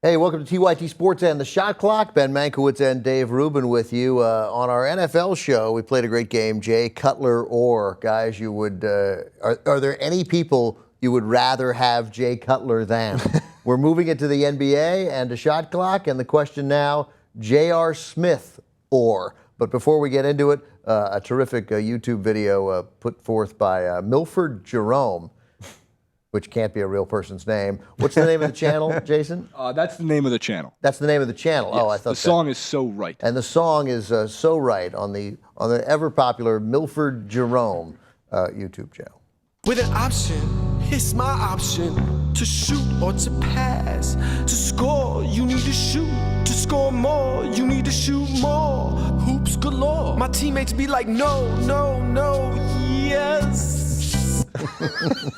Hey, welcome to TYT Sports and the Shot Clock. Ben Mankiewicz and Dave Rubin with you. On our NFL show, we played a great game, Jay Cutler or. Guys, you would, are there any people you would rather have Jay Cutler than? We're moving it to the NBA and the Shot Clock, and the question now, J.R. Smith or. But before we get into it, a terrific YouTube video put forth by Milford Jerome, which can't be a real person's name. What's the name of the channel, Jason? That's the name of the channel. That's the name of the channel. Yes, Oh, I thought the song is So Right. And the song is So Right on the ever popular Milford Jerome YouTube channel. With an option, it's my option to shoot or to pass. To score, you need to shoot. To score more, you need to shoot more. Hoops galore. My teammates be like, no, no, no, yes.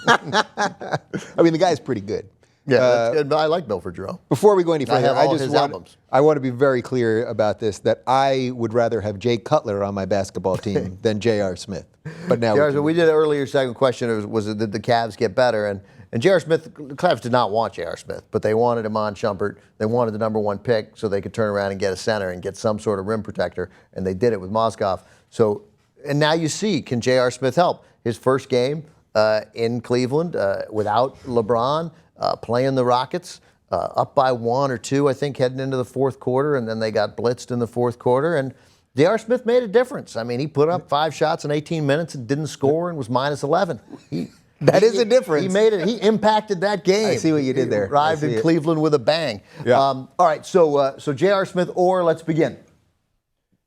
I mean, the guy's pretty good. Yeah, that's good. I like Milford Jerome. Before we go any further, have all his albums. I want to be very clear about this, that I would rather have Jay Cutler on my basketball team than J.R. Smith. But now we did an earlier second question, was did the Cavs get better? And J.R. Smith, the Cavs did not want J.R. Smith, but they wanted him on Shumpert. They wanted the #1 pick so they could turn around and get a center and get some sort of rim protector, and they did it with Mozgov. So, and now you see, can J.R. Smith help? His first game in Cleveland without LeBron, playing the Rockets, up by 1 or 2, I think, heading into the fourth quarter, and then they got blitzed in the fourth quarter, and J.R. Smith made a difference. I mean, he put up 5 shots in 18 minutes and didn't score and was minus 11. That is a difference. He made it. He impacted that game. I see what you did there. He arrived in Cleveland with a bang. Yeah. All right, so J.R. Smith or, let's begin.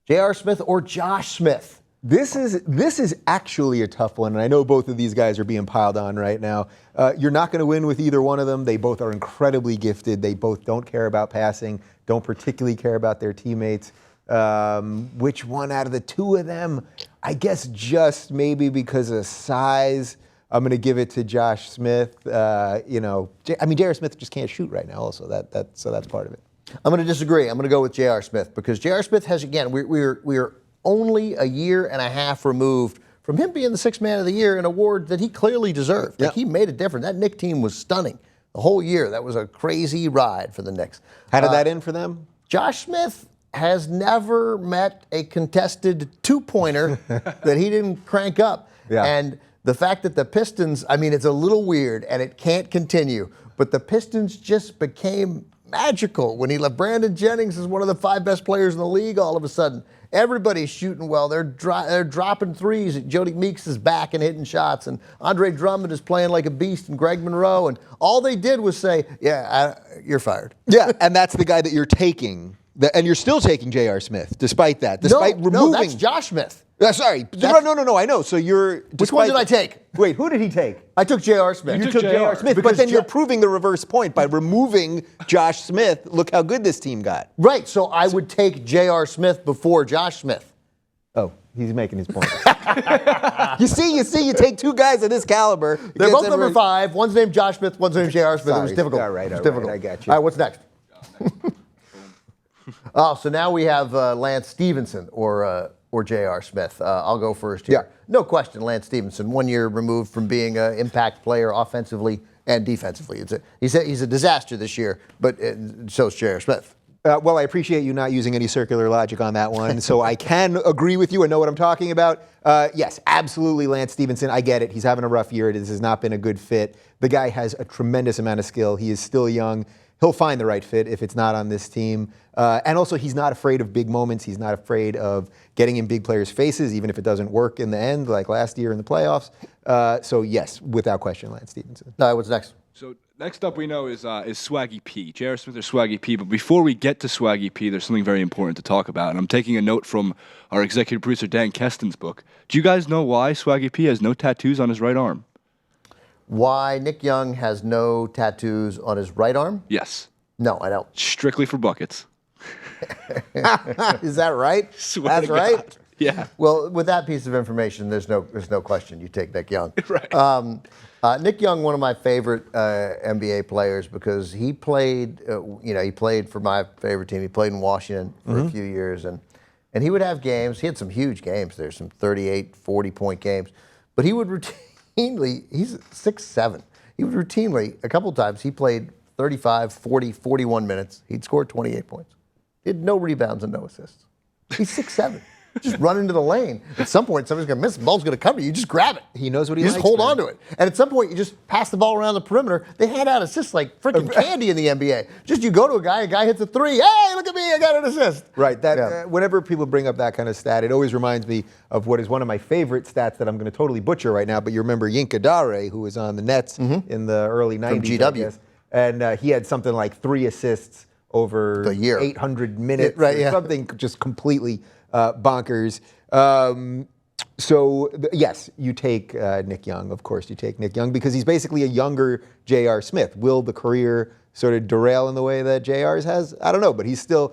J.R. Smith or Josh Smith? This is actually a tough one, and I know both of these guys are being piled on right now. You're not going to win with either one of them. They both are incredibly gifted. They both don't care about passing, don't particularly care about their teammates. Which one out of the two of them? I guess just maybe because of size, I'm going to give it to Josh Smith. I mean, J.R. Smith just can't shoot right now. Also, so that's part of it. I'm going to disagree. I'm going to go with J.R. Smith because J.R. Smith has, again, we're only a year and a half removed from him being the 6th Man of the Year, an award that he clearly deserved. Like, he made a difference. That Knicks team was stunning the whole year. That was a crazy ride for the Knicks. How did that end for them? Josh Smith has never met a contested two-pointer that he didn't crank up. Yeah. And the fact that the Pistons, I mean, it's a little weird and it can't continue, but the Pistons just became magical when he left. Brandon Jennings is one of the 5 best players in the league all of a sudden. Everybody's shooting well. They're dropping threes. Jody Meeks is back and hitting shots. And Andre Drummond is playing like a beast. And Greg Monroe. And all they did was say, you're fired. Yeah, and that's the guy that you're taking. And you're still taking J.R. Smith, despite that. Despite removing. No, that's Josh Smith. Sorry. No, I know. So you're... Which one did I take? Wait, who did he take? I took J.R. Smith. You took J.R. Smith, but then you're proving the reverse point by removing Josh Smith. Look how good this team got. Right, so I would take J.R. Smith before Josh Smith. Oh, he's making his point. You see, you take 2 guys of this caliber. They're both number 5. One's named Josh Smith, one's named J.R. Smith. It was difficult. All right, difficult. I got you. All right, what's next? So now we have Lance Stephenson or J.R. Smith. I'll go first here. Yeah. No question, Lance Stephenson, 1 year removed from being an impact player offensively and defensively. He's a disaster this year, but so is J.R. Smith. Well, I appreciate you not using any circular logic on that one, so I can agree with you and know what I'm talking about. Yes, absolutely, Lance Stephenson. I get it. He's having a rough year. This has not been a good fit. The guy has a tremendous amount of skill. He is still young. He'll find the right fit if it's not on this team. And also, he's not afraid of big moments. He's not afraid of getting in big players' faces, even if it doesn't work in the end, like last year in the playoffs. So, yes, without question, Lance Stephenson. All right, what's next? So next up we know is Swaggy P. J.R. Smith or Swaggy P. But before we get to Swaggy P, there's something very important to talk about. And I'm taking a note from our executive producer, Dan Keston's book. Do you guys know why Swaggy P has no tattoos on his right arm? Why Nick Young has no tattoos on his right arm? Yes. No, I don't. Strictly for buckets. Is that right? That's right? Yeah. Well, with that piece of information, there's no question you take Nick Young. Right. Nick Young, one of my favorite NBA players because he played, he played for my favorite team. He played in Washington for a few years, and he would have games. He had some huge games there, some 38, 40-point games, but he would routinely, he's 6'7". He would routinely, a couple times, he played 35, 40, 41 minutes. He'd scored 28 points. He had no rebounds and no assists. He's 6'7". Just run into the lane. At some point, somebody's going to miss. The ball's going to come to you. You just grab it. He knows what he you likes. Just hold on to it. And at some point, you just pass the ball around the perimeter. They hand out assists like freaking candy in the NBA. Just you go to a guy hits a three. Hey, look at me, I got an assist. Right. Whenever people bring up that kind of stat, it always reminds me of what is one of my favorite stats that I'm going to totally butcher right now. But you remember Yinka Dare, who was on the Nets in the early 90s. From GW. And he had something like 3 assists over the year. 800 minutes. Right, yeah. Something just completely bonkers. Yes, you take Nick Young. Of course, you take Nick Young because he's basically a younger J.R. Smith. Will the career sort of derail in the way that J.R.'s has? I don't know, but he's still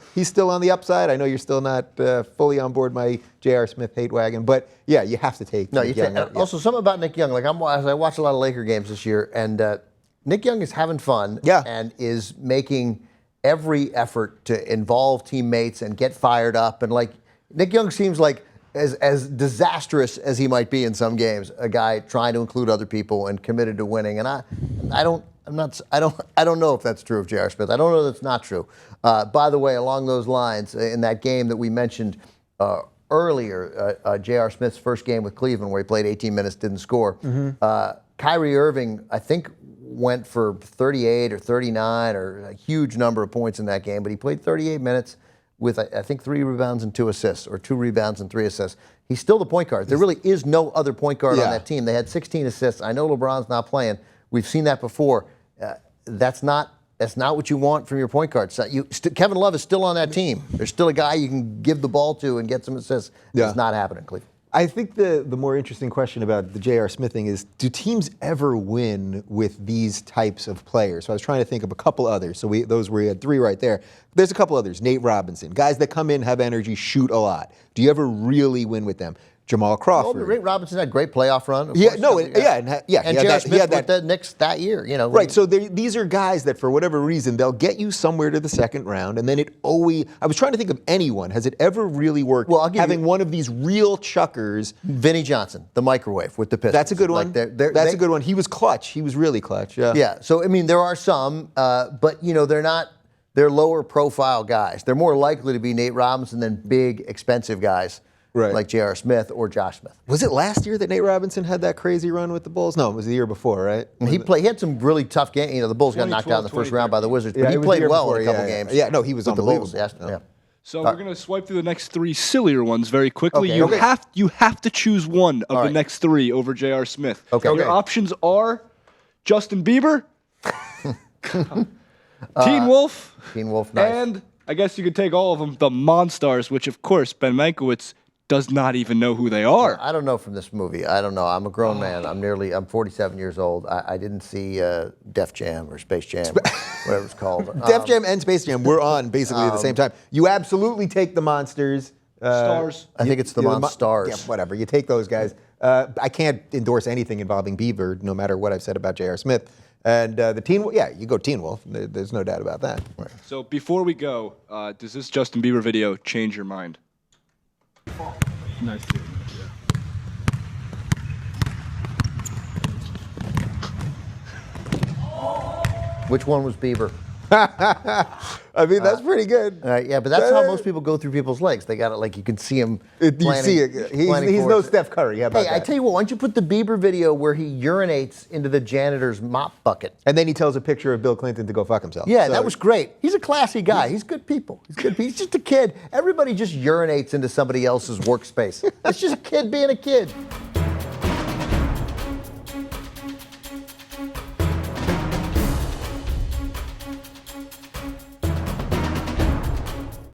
on the upside. I know you're still not fully on board my J.R. Smith hate wagon, but yeah, you have to take Nick Young. Also, something about Nick Young. Like I watch a lot of Laker games this year, and Nick Young is having fun and is making every effort to involve teammates and get fired up. And like Nick Young seems like as disastrous as he might be in some games, a guy trying to include other people and committed to winning. And I don't know if that's true of J.R. Smith. I don't know that's not true. By the way, along those lines, in that game that we mentioned earlier, J.R. Smith's first game with Cleveland, where he played 18 minutes, didn't score. Kyrie Irving, I think, went for 38 or 39 or a huge number of points in that game, but he played 38 minutes with, I think, 3 rebounds and 2 assists, or 2 rebounds and 3 assists. He's still the point guard. There really is no other point guard on that team. They had 16 assists. I know LeBron's not playing. We've seen that before. That's not what you want from your point guard. So Kevin Love is still on that team. There's still a guy you can give the ball to and get some assists. It's not happening, Cleveland. I think the more interesting question about the J.R. Smith thing is, do teams ever win with these types of players? So I was trying to think of a couple others. So we had 3 right there. There's a couple others. Nate Robinson, guys that come in, have energy, shoot a lot. Do you ever really win with them? Jamal Crawford. Well, Nate Robinson had a great playoff run. And J.R. Smith with the Knicks that year. Right. So these are guys that, for whatever reason, they'll get you somewhere to the second round, and then it always. I was trying to think of anyone. Has it ever really worked? Well, I'll give having one of these real chuckers. Vinnie Johnson, the microwave with the Pistons. That's a good one. That's a good one. He was clutch. He was really clutch. Yeah. Yeah. So I mean, there are some, but they're not. They're lower profile guys. They're more likely to be Nate Robinson than big, expensive guys. Right. Like J.R. Smith or Josh Smith. Was it last year that Nate Robinson had that crazy run with the Bulls? No, it was the year before, right? He had some really tough games. The Bulls got knocked out in the first round by the Wizards, but he played well in a couple games. Yeah, no, he was unbelievable. The Bulls. Yeah. So we're going to swipe through the next 3 sillier ones very quickly. Okay. You have to choose one of the next 3 over J.R. Smith. Okay. Your options are Justin Bieber, Teen Wolf, nice. And I guess you could take all of them, the Monstars, which of course Ben Mankiewicz does not even know who they are. I don't know from this movie. I don't know. I'm a grown man. I'm 47 years old. I didn't see Def Jam or Space Jam, whatever it's called. Def Jam and Space Jam were on basically at the same time. You absolutely take the Monsters. Stars. I think it's the Monstars. Yeah, whatever. You take those guys. I can't endorse anything involving Bieber, no matter what I've said about J.R. Smith. And the Teen Wolf, you go Teen Wolf. There's no doubt about that. Right. So before we go, does this Justin Bieber video change your mind? Nice. Which one was Bieber? I mean, that's pretty good. Yeah, but that's how most people go through people's legs. They got it like you can see him. He's no Steph Curry. How about I tell you what, why don't you put the Bieber video where he urinates into the janitor's mop bucket? And then he tells a picture of Bill Clinton to go fuck himself. Yeah, that was great. He's a classy guy. He's good people. He's just a kid. Everybody just urinates into somebody else's workspace. It's just a kid being a kid.